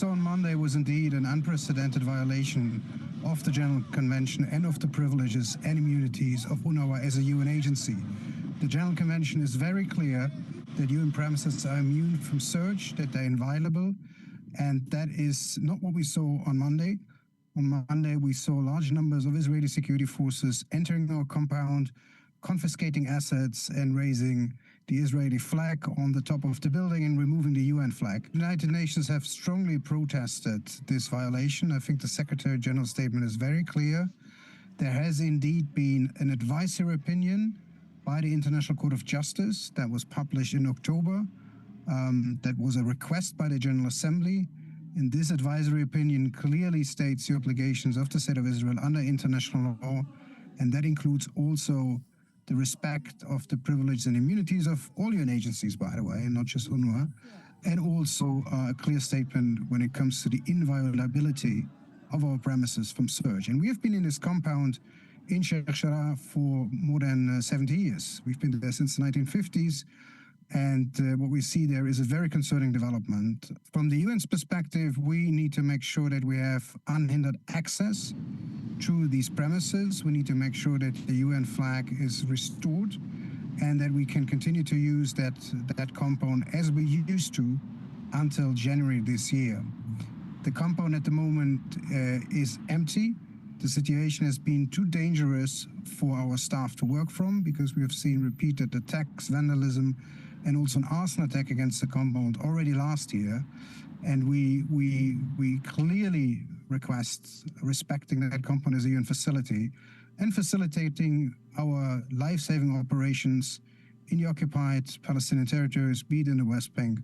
saw on Monday was indeed an unprecedented violation of the General Convention and of the privileges and immunities of UNRWA as a UN agency. The General Convention is very clear that UN premises are immune from search, that they're inviolable, and that is not what we saw on Monday. On Monday, we saw large numbers of Israeli security forces entering our compound, confiscating assets and raising the Israeli flag on the top of the building and removing the UN flag. The United Nations have strongly protested this violation. I think the Secretary General's statement is very clear. There has indeed been an advisory opinion by the International Court of Justice that was published in October. That was a request by the General Assembly. And this advisory opinion clearly states the obligations of the State of Israel under international law, and that includes also the respect of the privileges and immunities of all UN agencies, by the way, and not just UNRWA, and also a clear statement when it comes to the inviolability of our premises from search. And we have been in this compound in Sheikh Jarrah for more than 70 years. We've been there since the 1950s, and what we see there is a very concerning development. From the UN's perspective, we need to make sure that we have unhindered access to these premises. We need to make sure that the UN flag is restored and that we can continue to use that compound as we used to until January this year. The compound at the moment is empty. The situation has been too dangerous for our staff to work from because we have seen repeated attacks, vandalism, and also an arson attack against the compound already last year. And we clearly request respecting that compound as a UN facility and facilitating our life-saving operations in the occupied Palestinian territories, be it in the West Bank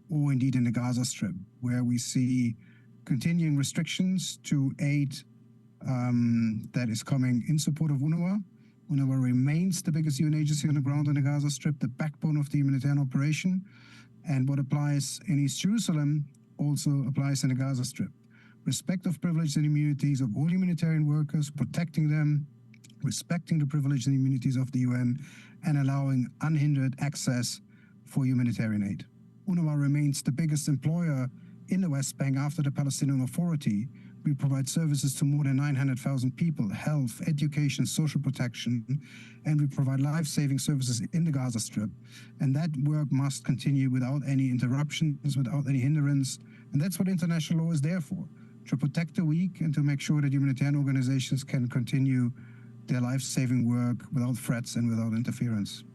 or indeed in the Gaza Strip, where we see continuing restrictions to aid that is coming in support of UNRWA. UNRWA remains the biggest UN agency on the ground in the Gaza Strip, the backbone of the humanitarian operation, and what applies in East Jerusalem also applies in the Gaza Strip. Respect of privileges and immunities of all humanitarian workers, protecting them, respecting the privileges and immunities of the UN, and allowing unhindered access for humanitarian aid. UNRWA remains the biggest employer in the West Bank after the Palestinian Authority. We provide services to more than 900,000 people, health, education, social protection, and we provide life-saving services in the Gaza Strip. And that work must continue without any interruptions, without any hindrance. And that's what international law is there for, to protect the weak and to make sure that humanitarian organizations can continue their life-saving work without threats and without interference.